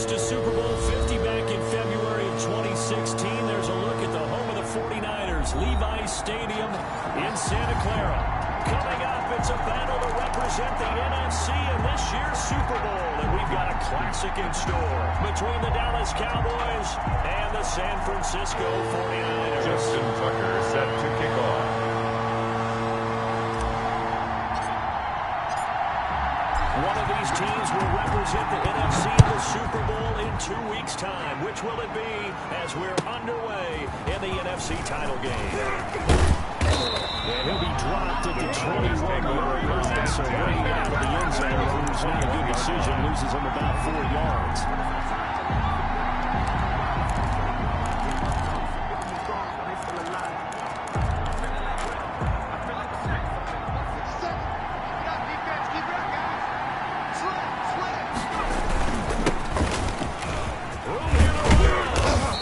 to Super Bowl 50 back in February of 2016. There's a look at the home of the 49ers, Levi's Stadium in Santa Clara. Coming up, it's a battle to represent the NFC in this year's Super Bowl. And we've got a classic in store between the Dallas Cowboys and the San Francisco 49ers. Justin Tucker set to kick off. One of these teams will represent the NFC in the Super Bowl in 2 weeks' time. Which will it be as we're underway in the NFC title game? And he'll be dropped at the 21-yard line. So bringing it out of the end zone, who's not a good decision, loses him about 4 yards.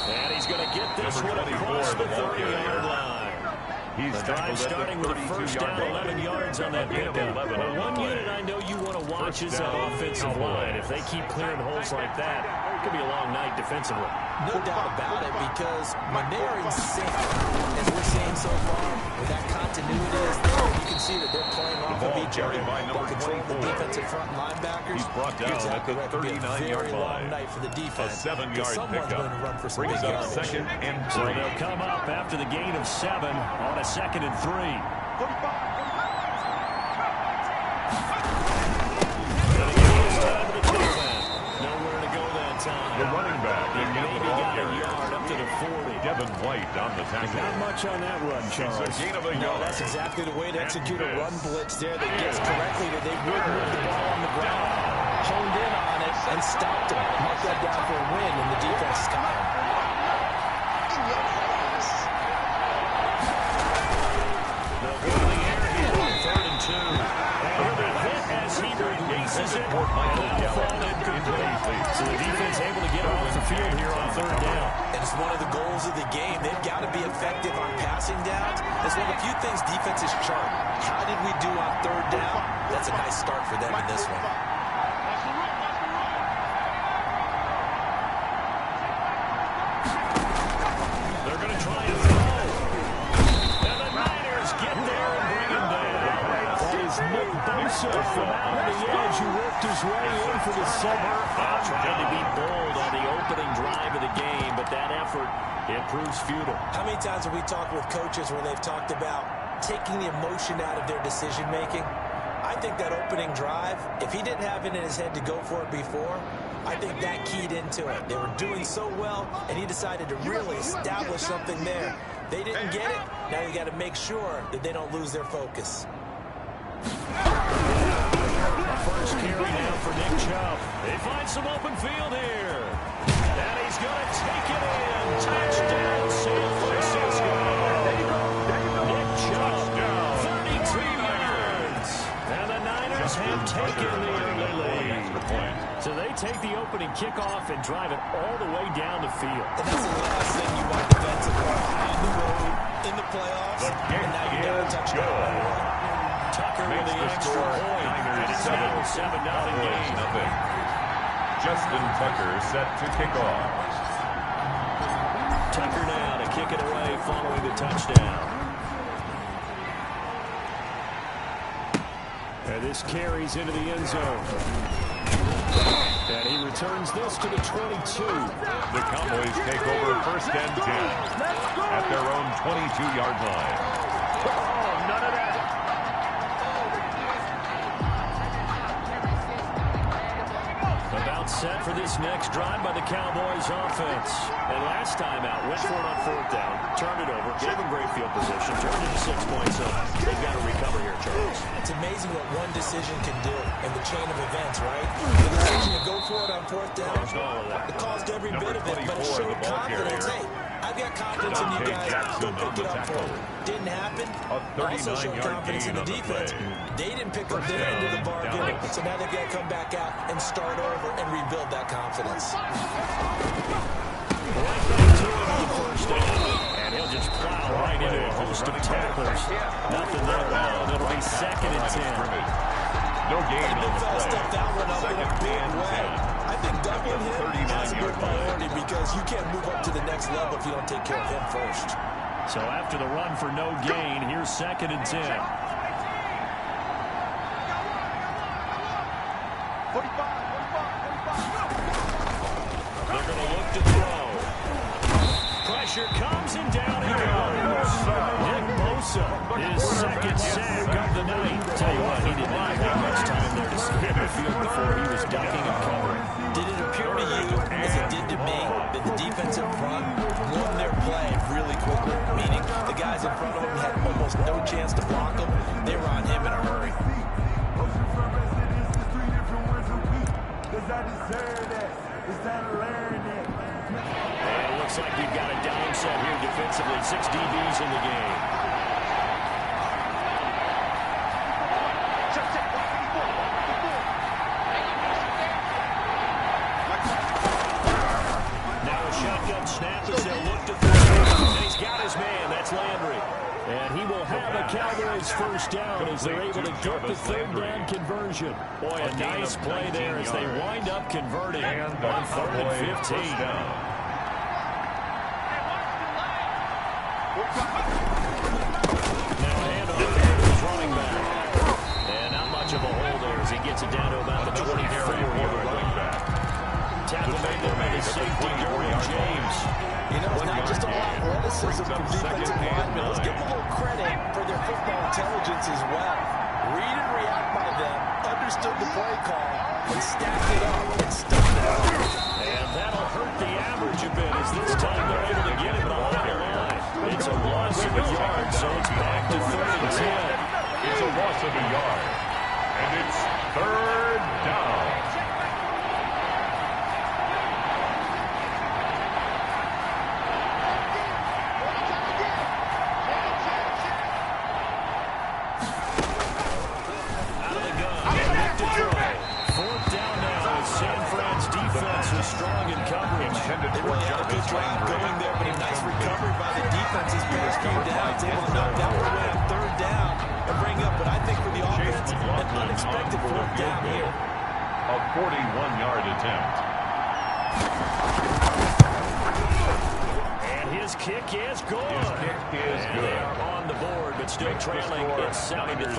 And he's going to get this one across the 30-yard line. He's starting with a first down, 11 yards on that pickup. Well, one unit I know you want to watch is that offensive line. If they keep clearing holes like that, it could be a long night defensively. No doubt about it, because when they are in sync, as we're seeing so far, when that continuity is there, you can see that they're playing off of each other. But controlling the defensive front linebackers, he's brought down at the 39-yard line. Night for the defense. A 7-yard pickup brings up second and 3. So they'll come up after the gain of 7 on a second and 3. Nowhere to go that time. The running back Maybe got a yard up to the 40. Devin White on the tackle. Not much on that run, Charles. It's a gain of a No, yard. that's exactly the way to execute a run blitz there that gets correctly that they would move the ball on the ground, honed in on it, and stopped him. Mark that down for a win, and the defense is coming. They'll go to the air here on 3rd and 2. And he'll be hit as he releases it. And that'll fall incomplete. So the defense able to get off the field here on 3rd down. And it's one of the goals of the game. They've got to be effective on passing downs. It's one of the few things defenses chart. How did we do on 3rd down? That's a nice start for them in this one. They're going to try and throw. And the Niners get there and bring him down. That is Nick Bosa from out on the edge who worked his way in for the center. Trying to be bold on the opening drive of the game, but that effort, it proves futile. How many times have we talked with coaches where they've talked about taking the emotion out of their decision-making? I think that opening drive, if he didn't have it in his head to go for it before, I think that keyed into it. They were doing so well, and he decided to really establish something there. They didn't get it. Now you got to make sure that they don't lose their focus. First carry now for Nick Chubb. They find some open field here. And he's going to take it in. Touchdown, San Francisco. Nick Chubb, 32 yards. And the Niners have taken the early lead. So they take the opening kickoff and drive it all the way down the field. And that's the last thing you want defensively on the road in the playoffs. And now you got a touchdown. Tucker with the extra point. And it's now a 7-0 game. Justin Tucker set to kick off. Tucker now to kick it away following the touchdown. And this carries into the end zone. And he returns this to the 22. The Cowboys take over 1st and 10 at their own 22-yard line. Oh, none of that. About set for this next drive by the Cowboys offense. And last time out, went for it on 4th down, turned it over, gave them great field position, turned it to 6 points. So they've got to recover here, Charles. It's amazing what one decision can do in the chain of events, right? The decision to go for it on 4th down, it caused every bit of it, but it showed confidence. Hey, I've got confidence in you guys. Go pick it up for me. Didn't happen. Also showed confidence in the defense. They didn't pick up their end of the bargain, so now they've got to come back out and start over and rebuild that confidence. And he'll just plow right into a host of tacklers. Nothing there now. It'll be 2nd and 10. No gain on the play. That one up in a big way. I think doubling him has can't move up to the next level if you don't take care of him first. So after the run for no gain, here's 2nd and 10. They're going to look to throw. Pressure comes and down he goes. Nick Bosa, his 2nd sack of the night. Tell you what, he did not have much time there to skip the field before he was ducking and covering. Did it appear to you, as it did to me, that the defensive front won their play really quickly? Meaning the guys in front of him had almost no chance to block him. They were on him in a hurry. And it looks like we've got a down set here defensively. 6 DBs in the game. Now a shotgun snap as they'll look to throw. And he's got his man. That's Landry. And he will have a Cowboys first down as they're able to get the 3rd down conversion. Boy, a nice play there as they wind up converting on 3rd and 15. Now a handoff to his running back. And not much of a hole there as he gets it down to about the 24-yard line. Tackle made there by the safety, Derwin James. You know, it's not just about athleticism from defensive linemen. Let's give them a little credit for their football intelligence as well. Read and react by them, understood the play call, and stacked it up and stuffed it out. And that'll hurt the average a bit as this time they're able to get him behind the line. It's a loss of a yard, so it's back to 3rd and 10. It's a loss of a yard. And it's 3rd down. Strong in coverage. They really had a good drive going there, but a nice recovery by the defense as first few downs. Able to knock down their way on 3rd down and bring up what I think for the offense, an unexpected 4th down here. A 41-yard attempt. And his kick is good. They are on the board, but still trailing. It's 7-3.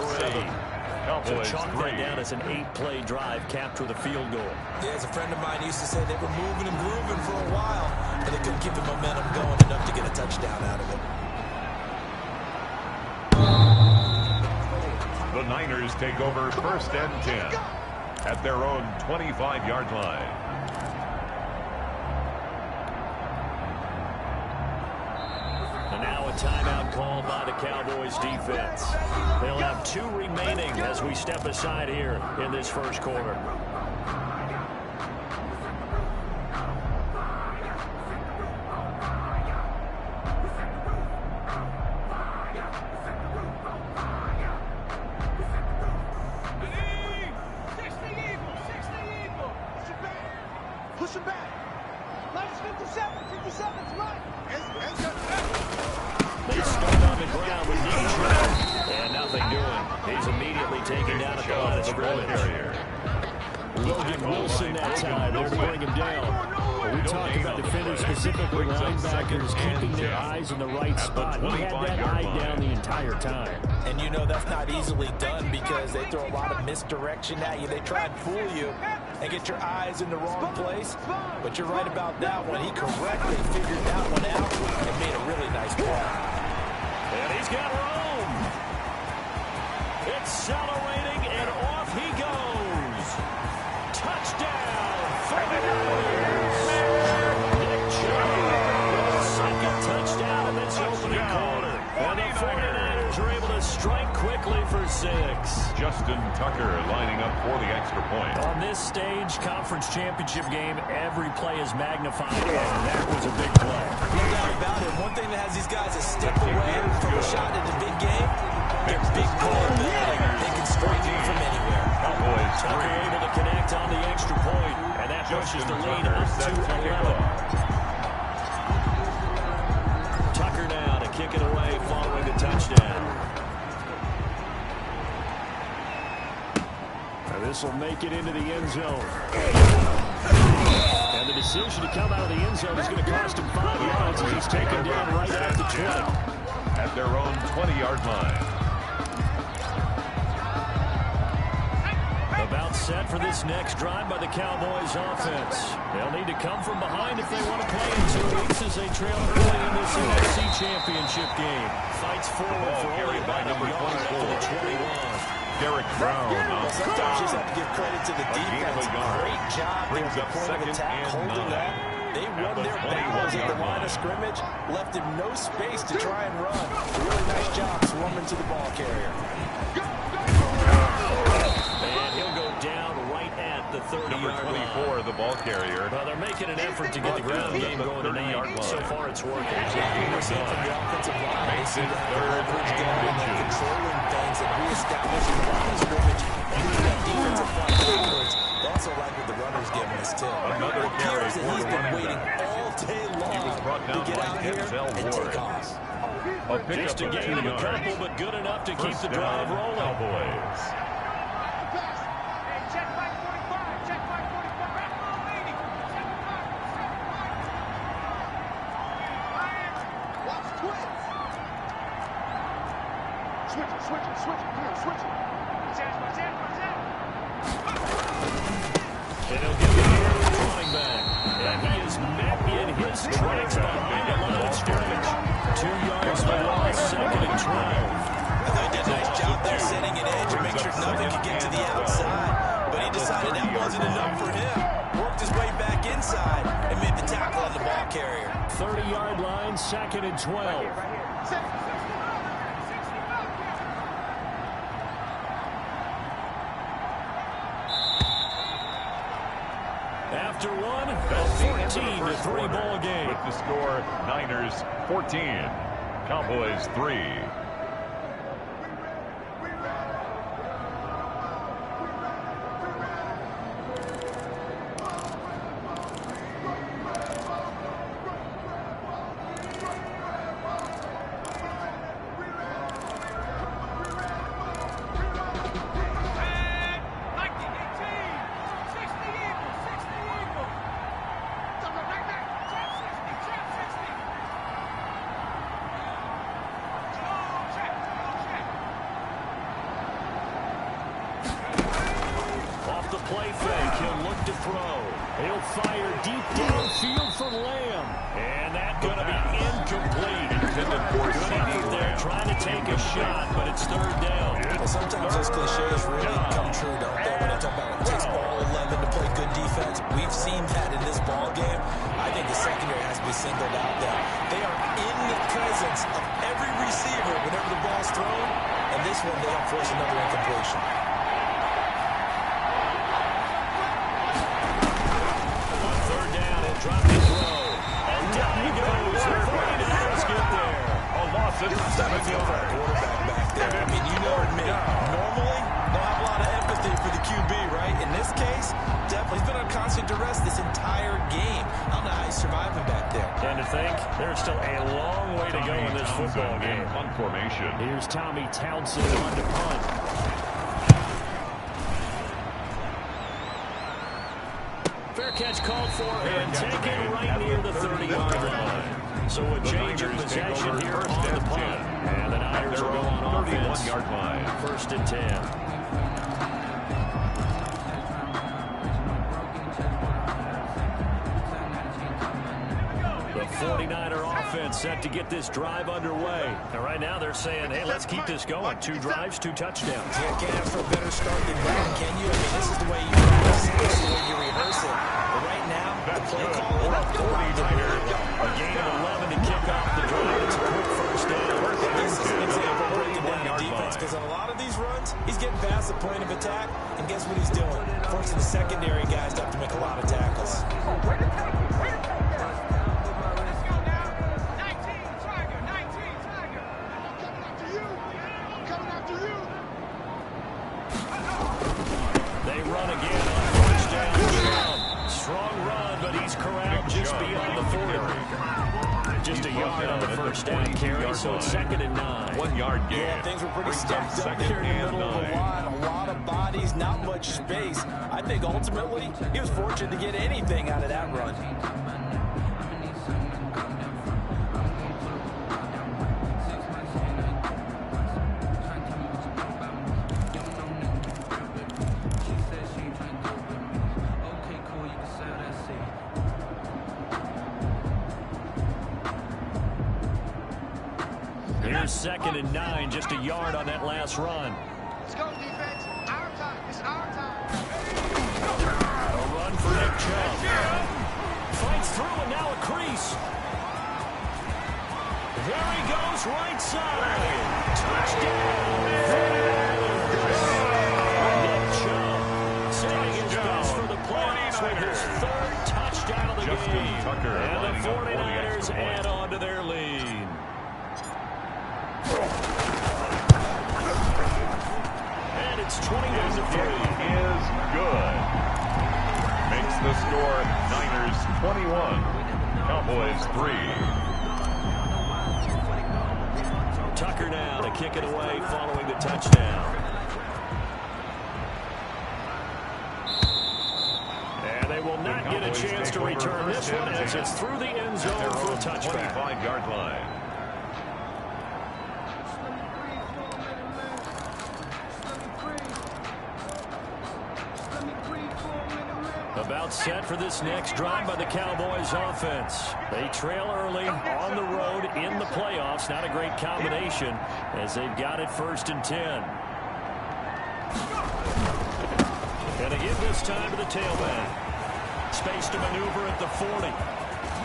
So chalk that down as an 8-play drive, capture the field goal. Yeah, as a friend of mine used to say, they were moving and grooving for a while, and they couldn't keep the momentum going enough to get a touchdown out of it. The Niners take over 1st and 10 at their own 25-yard line. And now a timeout called by the Cowboys defense. They'll have 2 remaining as we step aside here in this first quarter. Push him back. Minus 57. 57's right. They start on the ground with Nick Chubb. And nothing doing. He's immediately taken down at the line of scrimmage. Logan Wilson that time there to bring him down. When we talk about defenders, specifically linebackers, keeping their eyes in the right spot. He had that eye down the entire time. And you know that's not easily done because they throw a lot of misdirection at you. They try and fool you and get your eyes in the wrong place. But you're right about that one. He correctly figured that one out and made a really nice play. And he's got room. Accelerating, and off he goes. Touchdown, 49ers. Nick Chubb, second touchdown in this opening quarter. And the 49ers are able to strike quickly for 6. Justin Tucker lining up for the extra point. On this stage, conference championship game, every play is magnified, and that was a big play. No doubt about it. One thing that has these guys a step away from a shot in the big game, their big play ability. They can strike you from anywhere. Tucker able to connect on the extra point, and that pushes the lead up to 11. Tucker now to kick it away following the touchdown. And this will make it into the end zone. And the decision to come out of the end zone is going to cost him 5 yards as he's taken down right at the 20. At their own 20-yard line. About set for this next drive by the Cowboys offense. They'll need to come from behind if they want to play in 2 weeks as they trail early in this NFC championship game. Fights forward for only about a yard after the 21. Derek Brown. Sometimes you just have to give credit to the defense. Great job there at the point of attack, holding that. They won their battles at the line of scrimmage, left him no space to try and run. Really nice job swarming to the ball carrier. And he'll go down right at the 30-yard line. Number 24, the ball carrier. Well, they're making an effort to get the ground game going tonight. So far, it's working. We're seeing from the offensive line. They seem to have the leverage going and controlling things and reestablishing the line of scrimmage and doing that defensive front backwards. They also like what the runner's giving us, too. Another carry for he's the been running waiting back. all day long to get out here and take off. Just a gain of a couple, but good enough to keep the drive rolling. Cowboys. And he'll give it here to the running back. And he is met in his tracks behind the line of scrimmage. 2 yards by loss, 2nd and 12. I thought he did a nice job there setting an edge and make sure nothing could get to the outside. But he decided that wasn't enough for him. Worked his way back inside and made the tackle on the ball carrier. 30-yard line, 2nd and 12. After one, a 14-3 ball game. With the score, Niners 14, Cowboys 3. Play fake, he'll look to throw. He'll fire deep downfield for Lamb. And that's going to be incomplete. Good effort there, trying to take a shot, but it's 3rd down. Well, sometimes those cliches really come true, don't they? When they talk about it takes all 11 to play good defense. We've seen that in this ball game. I think the secondary has to be singled out there. They are in the presence of every receiver whenever the ball's thrown. And this one, they don't force another incompletion. Drop the throw. And down he goes. The 49ers get there. A loss of 7 feel for our quarterback back there. I mean, you know me. Normally, they'll have a lot of empathy for the QB, right? In this case, definitely. He's been on constant duress this entire game. I don't know how he's surviving back there. And to think, there's still a long way to go in this football game. Punt formation. Here's Tommy Townsend on to punt. Fair catch called for and taken right near the 30-yard line. So a change of possession here on the punt. And the Niners will go on offense. 31-yard line. 1st and 10. The 49er offense set to get this drive underway. And right now they're saying, hey, let's keep this going. 2 drives, 2 touchdowns. Can't ask for a better start than that, can you? I mean, this is the way you practice it. This is the way you rehearse it. But right now, the play calling, a gain of 11 to kick off the drive. It's a quick 1st down. This is an example of breaking down the defense, because on a lot of these runs, he's getting past the point of attack, and guess what he's doing? Forcing the secondary guys to have to make a lot of tackles. They run again on 1st down. Strong run run, but he's corralled just beyond the 40. Just a yard on the first down carry, so it's 2nd and 9. 1 yard gain. Yeah, things were pretty stacked up here in the middle of the line. A lot of bodies, not much space. I think ultimately he was fortunate to get anything out of that run. Here's 2nd and 9, just a yard on that last run. Let's go, defense. Our time. It's our time. A run for Nick Chubb. Fights through and now a crease. There he goes, right side. Touchdown. Nick Chubb saving his best for the playoffs with his 3rd touchdown of the game. Tucker And the 49ers add on to their lead. And it's 21-3. Is good. Makes the score Niners 21, Cowboys 3. Tucker now to kick it away following the touchdown. And they will not get a chance to return this one as it's through the end zone for a touchback. 25-yard line. About set for this next drive by the Cowboys offense. They trail early on the road in the playoffs. Not a great combination as they've got it 1st and 10. And they give this time to the tailback. Space to maneuver at the 40.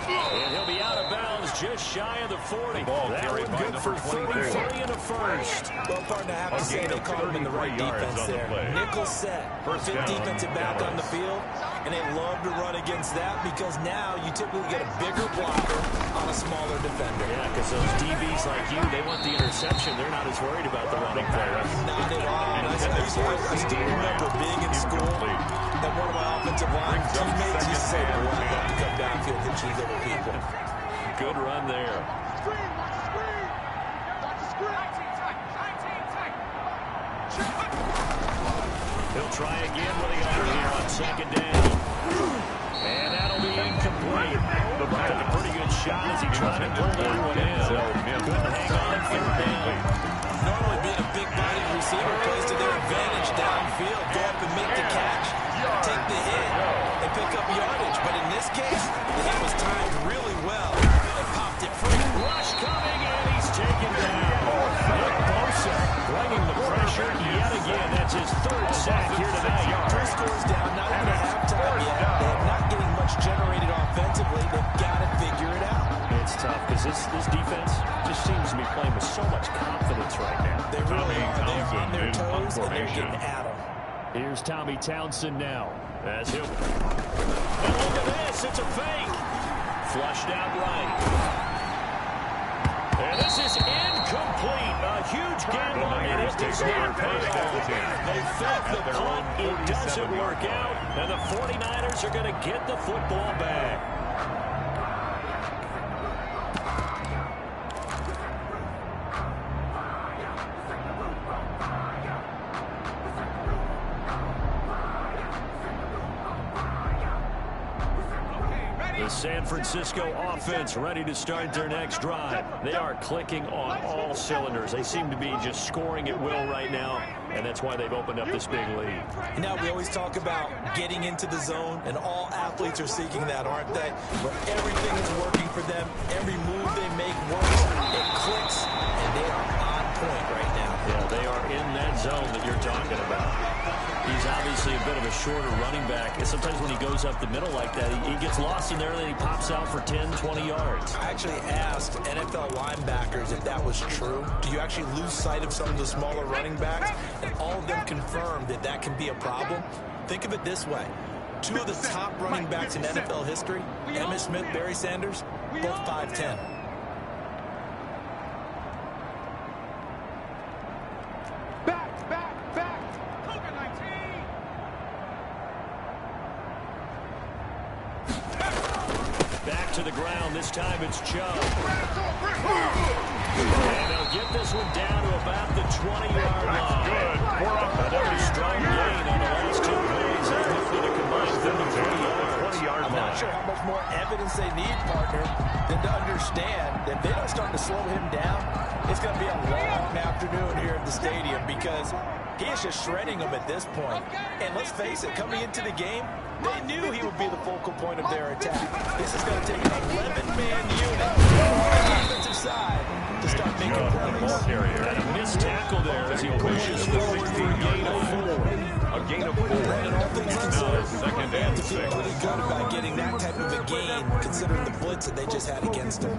And he'll be out of bounds just shy of the 40. That one good for 33 and a first. Well, partner, I have to say they caught him in the right defense there. Nickel set. 5th defensive back on the field. And they love to run against that because now you typically get a bigger blocker on a smaller defender. Yeah, because those DBs like you, they want the interception. They're not as worried about the running play. Not at all. I still remember being in school and one of my offensive line teammates used to say, "Boy, I'd love to come downfield and hit you little people." Good run there. Screen, watch the screen. Watch the screen. He'll try again with the effort here on 2nd down. And that'll be incomplete. Took a pretty good shot as he tried to pull that one in. Couldn't hang on 3rd down. Normally being a big-bodied receiver plays to their advantage downfield. Go up and make the catch, take the hit, and pick up yardage. But in this case, the hit was timed really well and popped it free. Rush coming, and he's taken down. Nick Bosa bringing the pressure yet again. That's his 3rd sack here tonight. 3 scores down, not even a halftime yet. They're not getting much generated offensively. They've got to figure it out. It's tough because this defense just seems to be playing with so much confidence right now. They really are. They're on their toes, and they're getting at them. Here's Tommy Townsend now. As he'll... And look at this. It's a fake. Flushed out right. And this is incomplete. A huge gamble, and it does not pay off. They fake the punt. It doesn't work out, and the 49ers are going to get the football back. The San Francisco offense ready to start their next drive. They are clicking on all cylinders. They seem to be just scoring at will right now, and that's why they've opened up this big lead. Now, we always talk about getting into the zone, and all athletes are seeking that, aren't they? Where everything is working for them. Every move they make works. It clicks, and they are on point right now. Yeah, they are in that zone that you're talking about. He's obviously a bit of a shorter running back. And sometimes when he goes up the middle like that, he gets lost in there, and then he pops out for 10, 20 yards. I actually asked NFL linebackers if that was true. Do you actually lose sight of some of the smaller running backs? And all of them confirmed that that can be a problem. Think of it this way. 2 of the top running backs in NFL history, Emmitt Smith, Barry Sanders, both 5'10". to the ground. This time it's Chubb. And they'll get this one down to about the 20-yard line. Good. Another strong gain on the last 2 plays. They moved it a combined 33 yards. I'm not sure how much more evidence they need, partner, than to understand that if they don't start to slow him down, it's going to be a long afternoon here at the stadium because he is just shredding them at this point. And let's face it, coming into the game, they knew he would be the focal point of their attack. This is going to take an 11-man unit on the offensive side to start making plays. And a missed tackle there as he pushes forward for a gain of 4. A gain of 4. And all things considered, Second they have and to feel 6. pretty good about getting that type of a gain, considering the blitz that they just had against them.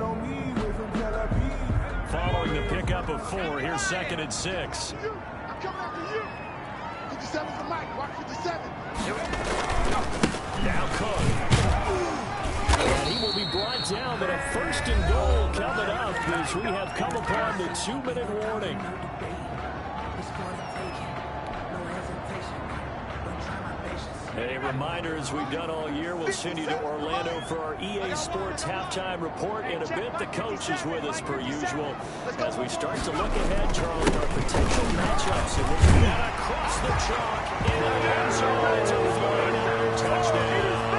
Following the pickup of 4, here's 2nd and 6. I'm coming after you. 57's the mic. Watch 57. Now Cook. And he will be brought down, but a 1st and goal coming up as we have come upon the 2-minute warning. A reminder, as we've done all year, we'll send you to Orlando for our EA Sports halftime report. In a bit, the coach is with us per usual as we start to look ahead, Charles, our potential matchups in which we got across the chalk in the end zone. It's a 49er touchdown.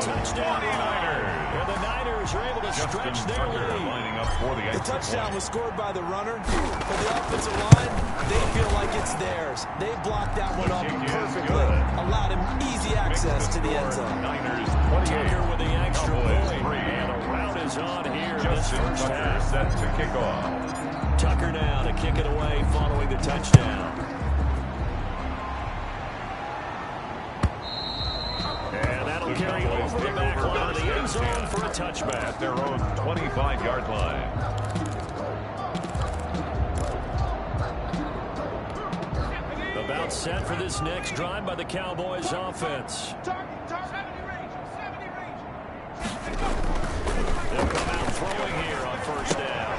Touchdown. And the Niners are able to stretch their lead. Lining up for the touchdown was scored by the runner. For the offensive line, they feel like it's theirs. They blocked that one up perfectly. Allowed him easy access to the end zone. Niners Tucker 28. with the extra Cowboys point. 3. And a route is on here in this Justin first Tucker half. set to kick off. Tucker now to kick it away following the touchdown. And that'll carry over the back line of the end zone for a touchback. At their own 25-yard line. About set for this next drive by the Cowboys offense. They'll come out throwing here on 1st down.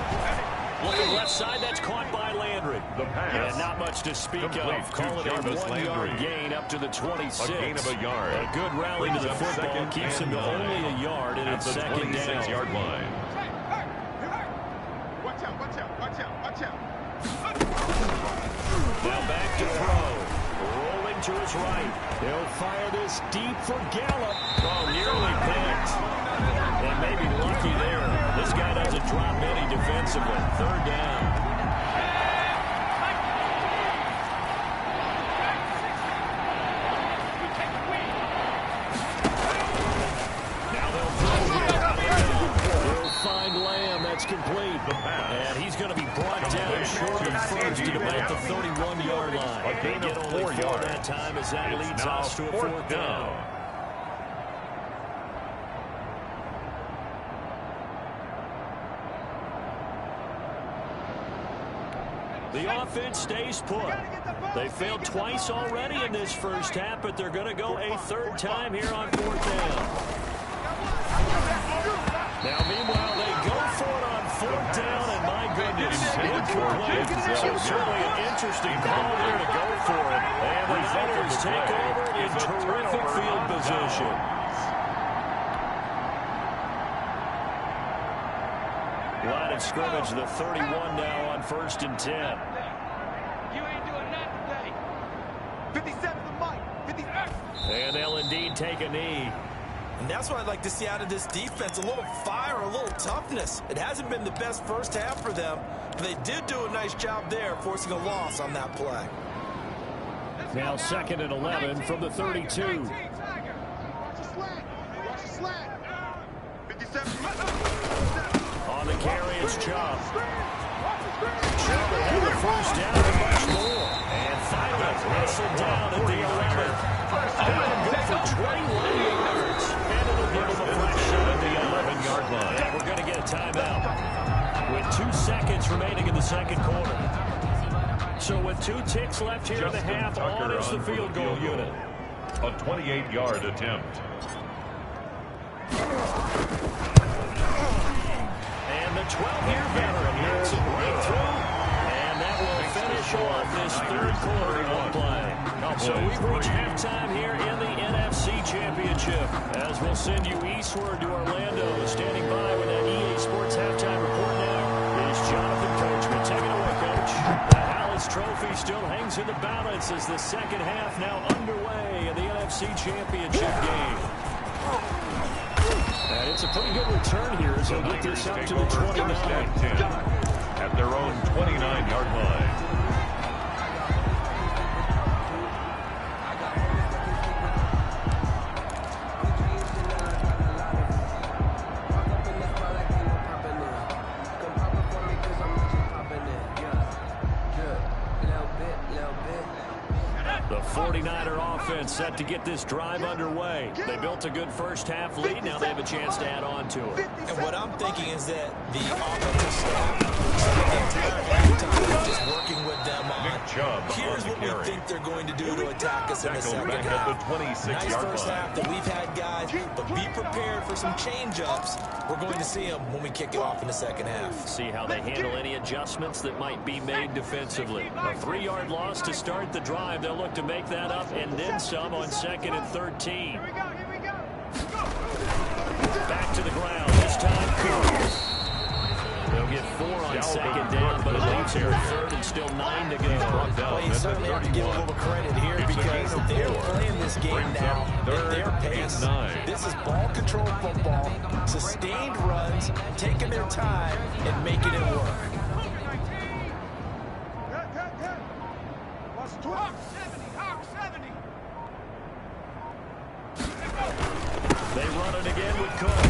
Looking left side, that's caught by Landry. The pass. And not much to speak Complete of. to Call it a Jarvis 1-yard Landry. gain up to the 26. A gain of a yard. A good rally to Brings the up football. 2nd Keeps and him to 9. only a yard, and At it's the 2nd down. 26-yard line. Watch out, watch out, watch out, watch out. Now back to throw. Rolling to his right. He'll fire this deep for Gallup. Oh, nearly picked. And maybe lucky there. This guy doesn't drop any defensively. 3rd down. Complete. And he's going to be brought down short of 1st at about the 31-yard line. A gain of 4 yards. That time as that leads us to a 4th down. The offense stays put. They failed twice already in this first half, but they're going to go a 3rd time here on 4th down. Now, meanwhile, they go for it on 4th down, and my goodness, incomplete. So certainly an interesting call there to go for it. And the Niners take over in terrific field position. Line of scrimmage, the 31 now on 1st and 10. You ain't doing that today. 57 the mic. 57. And they'll indeed take a knee. And that's what I'd like to see out of this defense, a little fire, a little toughness. It hasn't been the best first half for them, but they did do a nice job there, forcing a loss on that play. Now 2nd and 11 from the 32. Watch the slant. Watch the slant. 57. On the carry, it's Chubb. Chubb will have the 1st down and much more. And finally, wrestled down at the 11. Good for 21 yards. And it'll give him a fresh shot at the 11-yard line. And we're going to get a timeout with 2 seconds remaining in the 2nd quarter. So with 2 ticks left here in the half, on is the field goal unit. A 28-yard attempt. And the 12-year veteran hits it right through. And that will finish off this 3rd quarter of play. So we've reached halftime here in the NFC Championship. As we'll send you eastward to Orlando. Standing by with that EA Sports halftime report now is Jonathan Coachman. Take it away, Coach. The Hallis Trophy still hangs in the balance as the second half now underway in the NFC Championship game. And it's a pretty good return here as they'll get this up to the 29. At their own 29-yard line. The 49er offense set to get this drive underway. They built a good first half lead. Now they have a chance to add on to it. And what I'm thinking is that the offensive staff the entire halftime just working with them on here's what we think they're going to do to attack us in the second half. Nice first half that we've had, guys, but be prepared for some change-ups. We're going to see them when we kick it off in the second half. See how they handle any adjustments that might be made defensively. A 3-yard loss to start the drive. They'll look to make that up and then some on 2nd and 13. Back to the ground. This time, Cowboys. They'll get 4 on 2nd down, but it leaves here 3rd and still 9 to go. Well, you certainly have to give a little credit here because they're playing this game now at their pace. This is ball control football, sustained runs, taking their time and making it work. They run it again with Cook.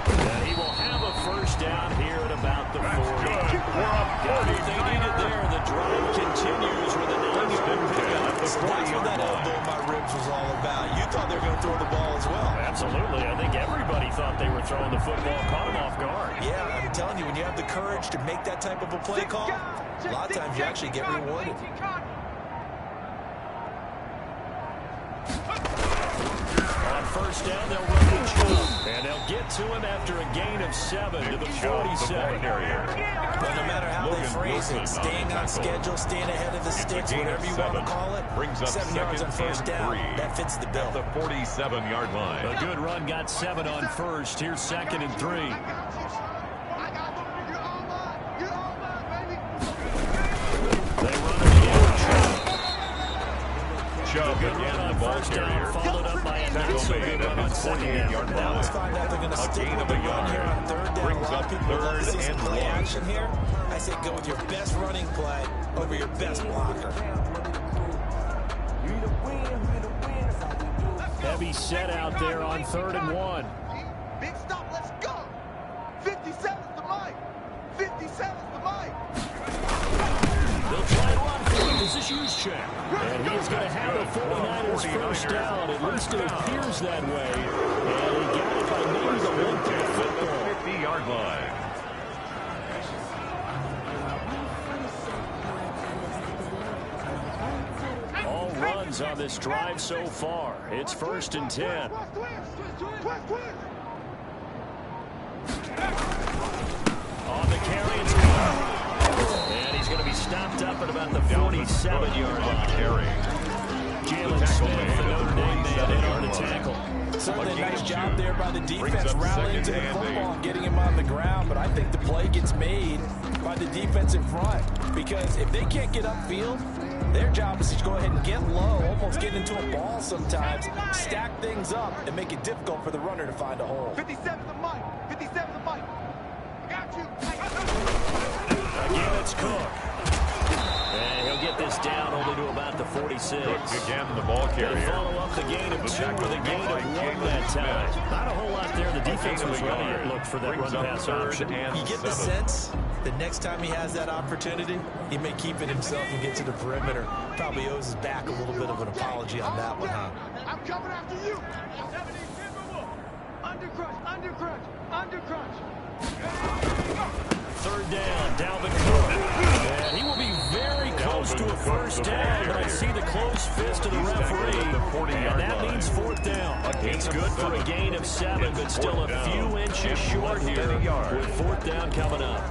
And he will have a first down here at about the 40. Got what they needed there. The drive continues with a 9-yard pickup. That's what that elbow in my ribs was all about. You thought they were going to throw the ball as well. Absolutely. I think everybody thought they were throwing the football. Caught him off guard. Yeah, I'm telling you, when you have the courage to make that type of a play call, a lot of times you actually get rewarded. On first down, they'll run the jump, and they'll get to him after a gain of 7 to the 47. Well, no matter how they phrase it, staying on schedule, staying ahead of the sticks, whatever you want to call it, 7 yards on first down, that fits the bill. At the 47-yard line. A good run got 7 on first. Here's 2nd and 3. They run it again. Chubb Good run on first down, followed up by a not-so-good run on 2nd down. Now let's find out they're going to stick with the run here on 3rd down. A lot of people would love to see some play action here. I say go with your best running play over your best blocker. Heavy set out there on 3rd and 1. Big stop, let's go. 57's the mic. 57's the mic. They'll try and run for a position check. And he's going to have the 49ers first down. At least it appears that way. And he got it by maybe the length of the football. 50-yard line. All runs on this drive so far. It's 1st and 10. On the carry, it's and he's going to be stopped up at about the 47-yard line. Jalen Smith, the Notre Dame man, in on the tackle. Certainly a nice job there by the defense rallying to the football and getting him on the ground, but I think the play gets made by the defensive front because if they can't get upfield, their job is to go ahead and get low, almost get into a ball sometimes, stack things up, and make it difficult for the runner to find a hole. 57's the mic. 57's the mic. I got you. Again, it's Cook. And he'll get this down only to about the 46. Cook again, the ball carrier. They follow up the gain of 2 with a gain of 1 that time. Not a whole lot there. The defense was ready. It looked for that run-pass option. You get the sense the next time he has that opportunity, he may keep it himself and get to the perimeter. Probably owes his back a little bit of an apology on that one, huh? I'm coming after you. Undercrunch. 3rd down, Dalvin Cook. And he will be very close to a first down, but I see the closed fist of the referee. And that means 4th down. It's good for a gain of 7, but still a few inches short here with 4th down coming up.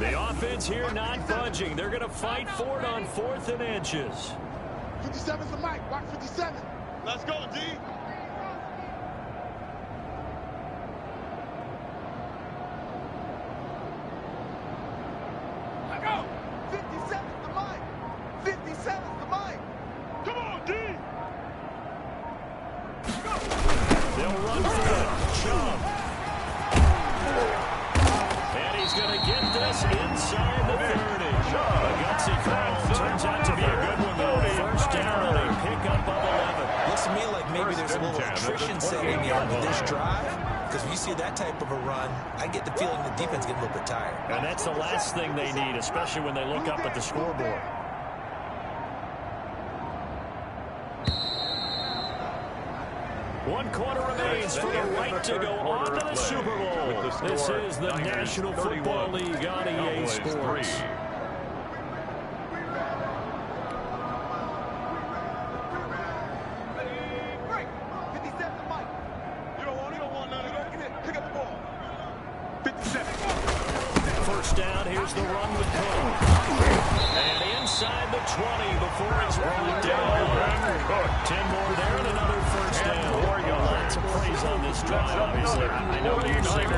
The offense here not budging. They're going to fight for it on 4th and inches. 57's the mic. Watch 57. Let's go, D. Let go. 57's the mic. 57's the mic. Come on, D. Go. They'll run through it. Chubb. And he's going to get this inside the 30. A gutsy foul. Turns out to be a good one, though. First down on a pickup of 11. Looks to me like maybe there's a little attrition setting in with this drive. Because when you see that type of a run, I get the feeling the defense getting a little bit tired. And that's the last thing they need, especially when they look up at the scoreboard. One quarter remains for the right to go on to the Super Bowl. This is the National Football League on EA Sports. First down, here's the run with Cook. And inside the 20 before he's brought down. 10 more there and another first down. Lots of praise on this drive, obviously. I know you're saying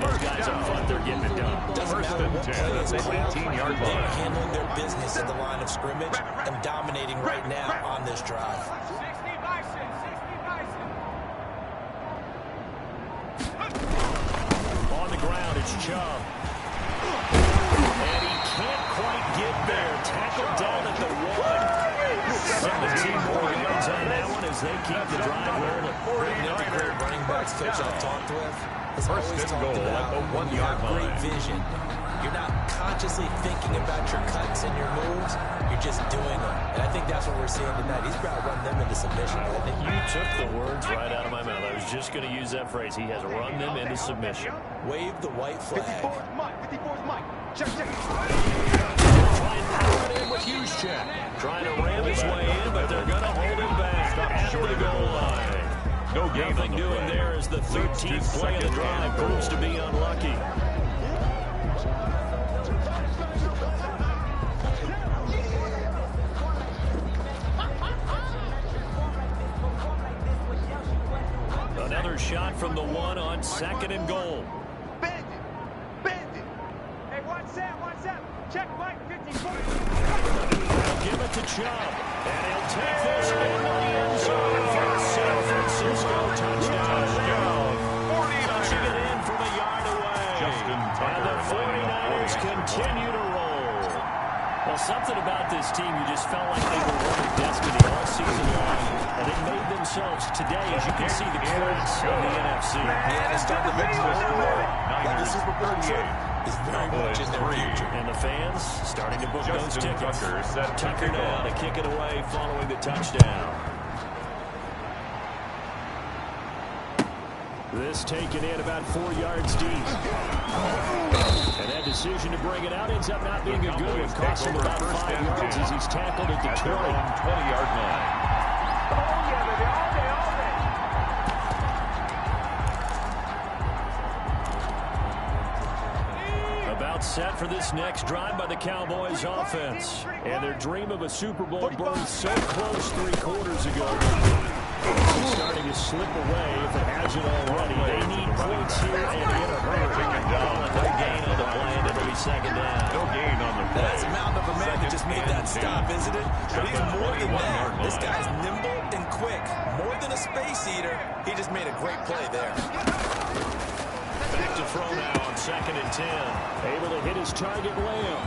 those guys up front, they're getting it done. Doesn't matter what play is called, they're handling their business at the line of scrimmage and dominating right now on this drive. 60 Bison, 60 Bison. On the ground, it's Chubb. And he can't quite get there. Tackled down at the 1. 17 more yards on that one as they keep the drive rolling. Another great running backs coach I've talked with has always talked about when you have great vision. You're not consciously thinking about your cuts and your moves. You're just doing them. And I think that's what we're seeing tonight. He's about to run them into submission. I think You took the words right out of my mouth. I was just going to use that phrase. He has run them into submission. wave the white flag. 54's Mike. 54's Mike. Check, check. Try and power it in with huge check. Trying to ram his way in, but they're going to hold him back at the goal line. No gain Nothing doing there as the 13th play of the drive proves to be unlucky. Another shot from the 1 on 2nd and goal. Bandit. Bandit. Hey, what's that? Check Mike. 54. They'll give it to Chubb. And he'll take this in the end zone for a San Francisco touchdown. Punching it in from a yard away. And the 49ers continue to roll. Well, something about this team, you just felt like they were running destiny all season long. And they made themselves today, as you can see, the cracks of the NFC. Yeah, it's starting to look more and more like the Super Bowl trip is very much in their future. And the fans starting to book those tickets. Tucker now to kick it away following the touchdown. This taken in about 4 yards deep. And that decision to bring it out ends up not being a good. It costs him about 5 yards as he's tackled at the 20-yard line. Oh, yeah, baby. All day, all day. About set for this next drive by the Cowboys offense. And their dream of a Super Bowl burned so close 3 quarters ago. It's starting to slip away if it hasn't already. They need points here and in a hurry. No gain on the play, and it'll be 2nd down. No gain on the play. That's a mountain of a man that just made that stop, isn't it? But he's more than that. This guy's nimble and quick. More than a space eater. He just made a great play there. Back to throw now on 2nd and 10. Able to hit his target, Lamb.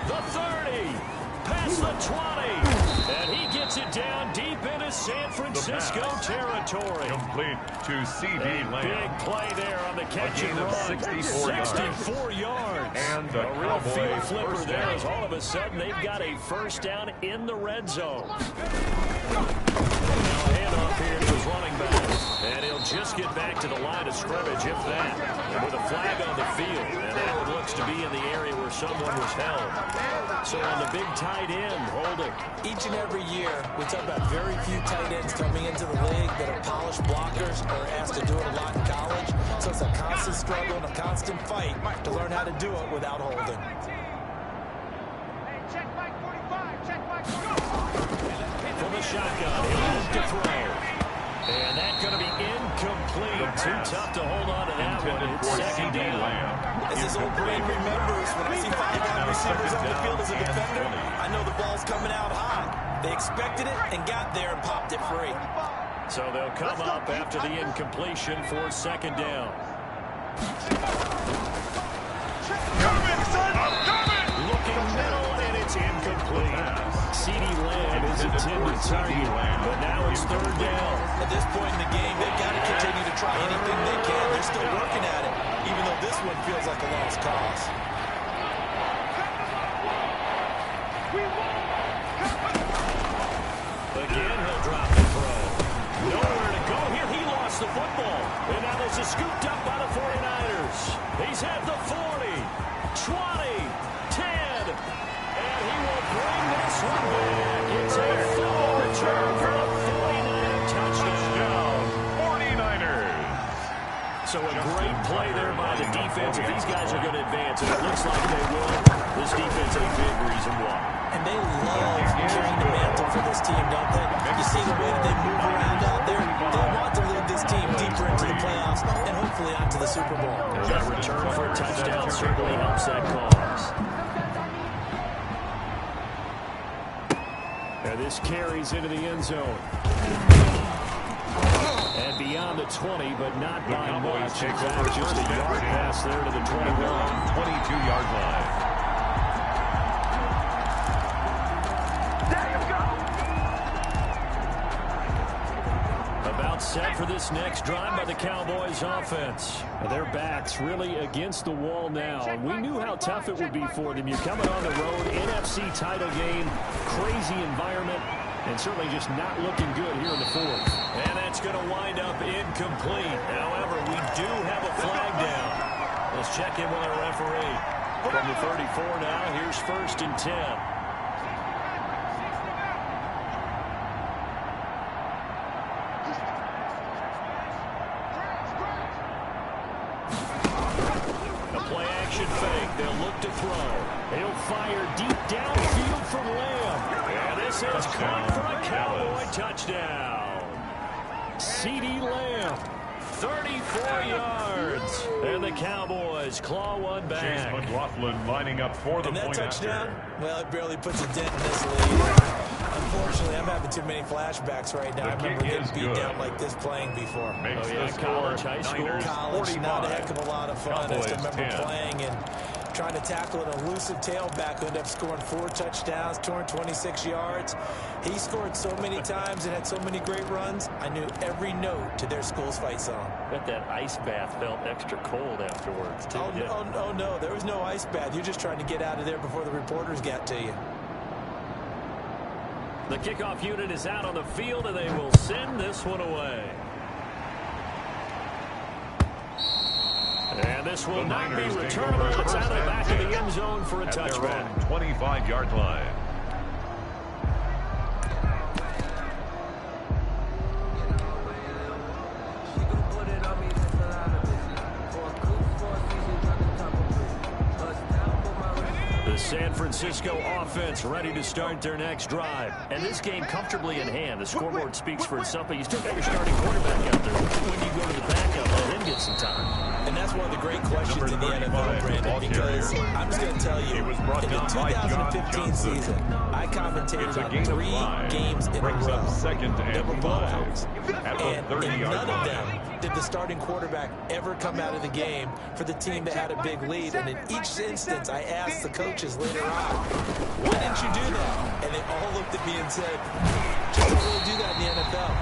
The 30. Past the 20. And he gets it down deep into San Francisco territory. Complete to C.D. Lamb. Big play there on the catch and run. 64 yards. And the a real field Cowboys flipper first there down. as all of a sudden they've got a first down in the red zone. Handoff here to his running back. And he'll just get back to the line of scrimmage, if that. With a flag on the field. And that one looks to be in the area where someone was held. So on the big tight end, holding. Each and every year, we talk about very few tight ends coming into the league that are polished blockers or asked to do it a lot in college. So it's a constant struggle and a constant fight to learn how to do it without holding. shotgun. He'll look to throw. And that's going to be incomplete. Too tough to hold on to that one. It's second down. As his old brain remembers, when I see 5 wide receivers on the field as a defender, I know the ball's coming out high. They expected it and got there and popped it free. So they'll come up after the incompletion for second down. Looking middle, and it's incomplete. CeeDee Lamb is intended target, but now it's third down. At this point in the game, they've got to continue to try anything they can. They're still working at it, even though this one feels like a lost cause. Again, he'll drop the throw. Nowhere to go here. He lost the football. And now this is scooped up by the 49ers. He's at the 40, 20, 10. And he will bring this one back. It's a full return for the 49er touchdown. 49ers. So a great play there by the defense. If these guys are going to advance, and it looks like they will, this defense a big reason why. And they love carrying the mantle for this team, don't they? You see the way that they move around out there. They want to lead this team deeper into the playoffs and hopefully on to the Super Bowl. That return for a touchdown certainly helps that cause. And this carries into the end zone. And beyond the 20, but not by much. Take over Just a yard pass there to the 21. 22-yard line. Set for this next drive by the Cowboys offense. Their backs really against the wall now. And we knew how tough it would be for them. You're coming on the road, NFC title game, crazy environment, and certainly just not looking good here in the fourth. And that's going to wind up incomplete. However, we do have a flag down. Let's check in with our referee. From the 34 now, here's 1st and 10. They'll look to throw. He'll fire deep downfield from Lamb. And this is caught for a Cowboy touchdown. CeeDee Lamb, 34 yards. And the Cowboys claw one back. Chase McLaughlin lining up for the point touchdown, after. well, it barely puts a dent in this lead. Unfortunately, I'm having too many flashbacks right now. I remember getting beat down like this playing before. Makes college, high school. College, not a heck of a lot of fun. Cowboys I just remember 10. playing and trying to tackle an elusive tailback who ended up scoring 4 touchdowns, 226 yards. He scored so many times and had so many great runs. I knew every note to their school's fight song. Bet that ice bath felt extra cold afterwards, too. Oh, no, there was no ice bath. You're just trying to get out of there before the reporters got to you. The kickoff unit is out on the field, and they will send this one away. And this will not be returnable. It's out of the back of the end zone for a touchback. 25-yard line. San Francisco offense ready to start their next drive. And this game comfortably in hand. The scoreboard speaks for itself, but you still got your starting quarterback out there. When you go to the backup, let him get some time. And that's one of the great questions in the NFL, Brandon, because I'm just going to tell you, in the 2015 season, I commentated on 3 games in a row that were blowouts. And in none of them did the starting quarterback ever come out of the game for the team that had a big lead. And in each instance, I asked the coaches later on, why didn't you do that? And they all looked at me and said, just don't really do that in the NFL.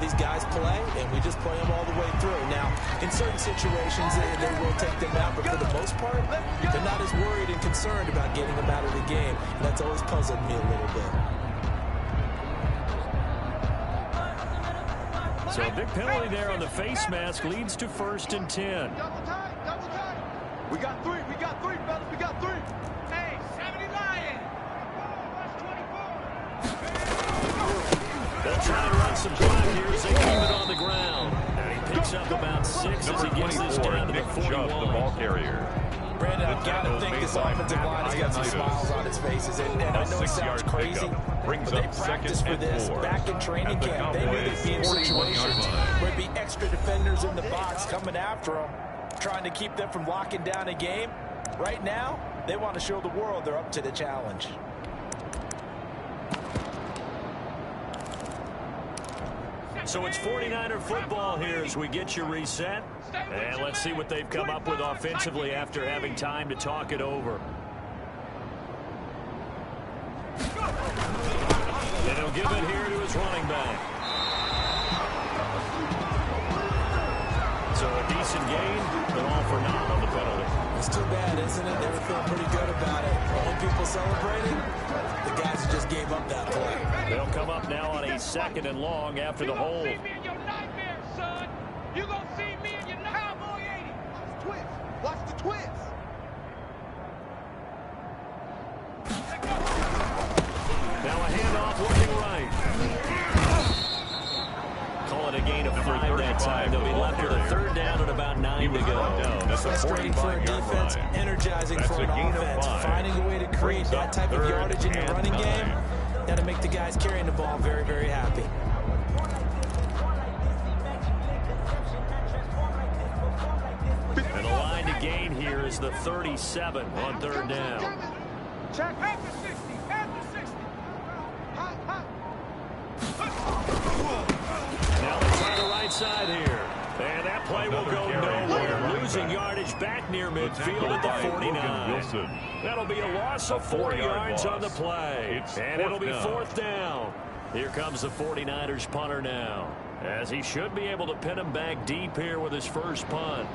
These guys play, and we just play them all the way through. Now, in certain situations, they will take them out, but for the most part, they're not as worried and concerned about getting them out of the game. And that's always puzzled me a little bit. So a big penalty there on the face mask leads to 1st and 10. Double time. We got 3, fellas, we got 3. Hey, 70 Lion. They'll try to run some clock here as they keep it on the ground. And he picks up about 6 as he gets this down to the 41. The ball carrier. Brandon, I've got to think this offensive line has got some smiles on its faces. And I know it sounds crazy, but they practiced for this back in training camp. They knew they'd be in situations where there'd be extra defenders in the box coming after them, trying to keep them from locking down a game. Right now, they want to show the world they're up to the challenge. So it's 49er football here as we get you reset. And let's see what they've come up with offensively after having time to talk it over. And he'll give it here to his running back. So a decent gain, but all for naught on the penalty. It's too bad, isn't it? They were feeling pretty good about it. Only people celebrating, the guys who just gave up that play. They'll come up now on a 2nd and long after the hold. You gonna see me in your nightmare, son. You gonna see me in your Cowboy 80. Twist. Watch the twist. Now a handoff looking right. Call it a gain of 5 that time. They'll be left with a 3rd down and about 9 to go. Frustrating for a defense, energizing for an offense. Finding a way to create that type of yardage in the running game, that'll make the guys carrying the ball very, very happy. And the line to gain here is the 37 on 3rd down. Check. After 60. After 60. Now they try the right side here. And that play will go nowhere. Losing yardage back near midfield at the 49. That'll be a loss of 4 yards on the play. And it'll be 4th down. Here comes the 49ers punter now, as he should be able to pin him back deep here with his first punt.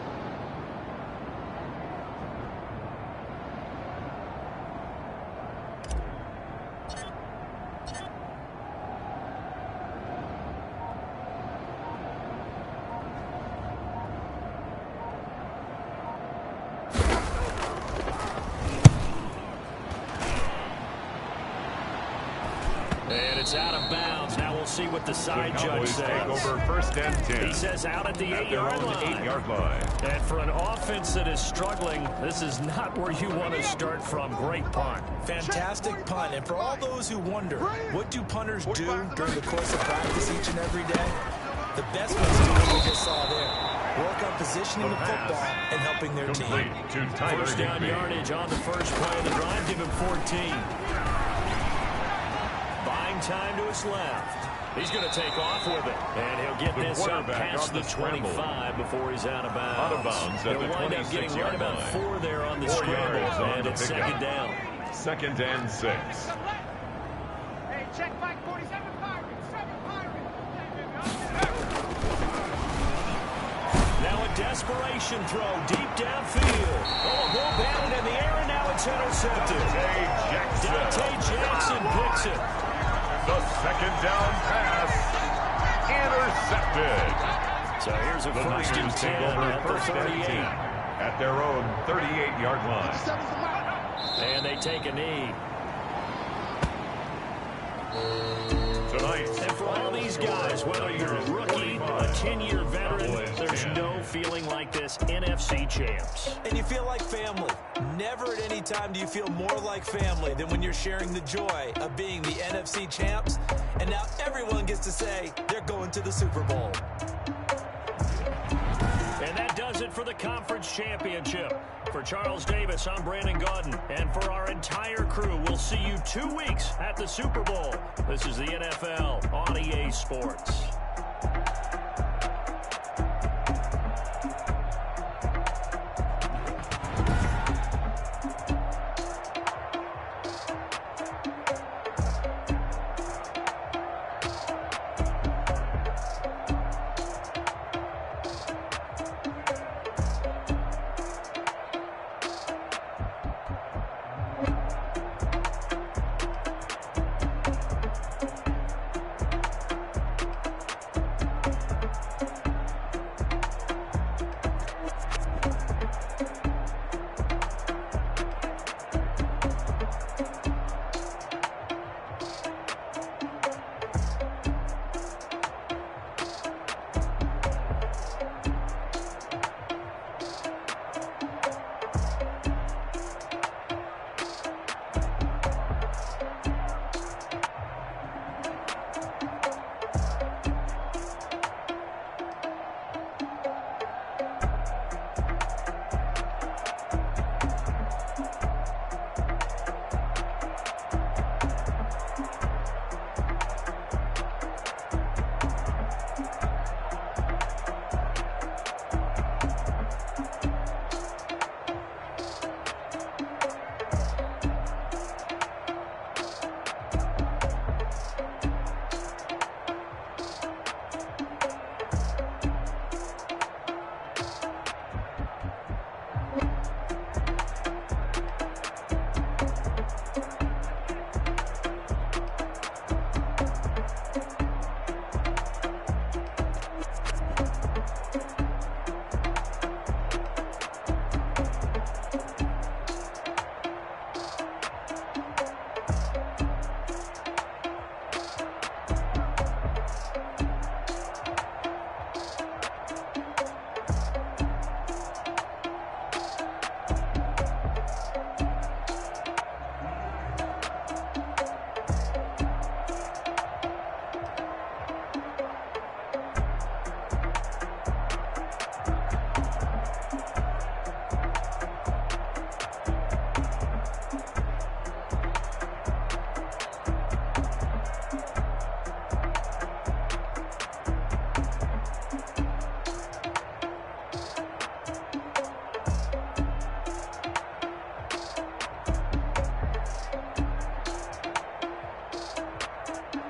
And it's out of bounds. Now we'll see what the side judge says. Take over 1st and 10. He says out at the 8-yard line. 8-yard line. And for an offense that is struggling, this is not where you want to start from. Great punt. Fantastic punt. And for all those who wonder, what do punters do during the course of practice each and every day? The best ones do what we just saw there. Work on positioning the football and helping their team. First down yardage on the first play of the drive. Give him 14. Buying time to his left. He's going to take off with it. And he'll get this up past the 25 before he's out of bounds. He'll wind up getting right about 4 there on the scramble. And it's 2nd down. 2nd and 6. Hey, check Mike 47 Pirates. 7 Now a desperation throw deep downfield. Oh, a ball batted in the air, and now it's intercepted. Dante Jackson picks it. The 2nd down pass intercepted. So here's a 1st and 10 at the 38. At their own 38-yard line. And they take a knee. Tonight. And for all these guys, whether you're a rookie, a 10-year veteran, there's no feeling like this. NFC champs. And you feel like family. Never at any time do you feel more like family than when you're sharing the joy of being the NFC champs. And now everyone gets to say they're going to the Super Bowl. And that does it for the conference championship. For Charles Davis, I'm Brandon Gaudin. And for our entire crew, we'll see you 2 weeks at the Super Bowl. This is the NFL on EA Sports.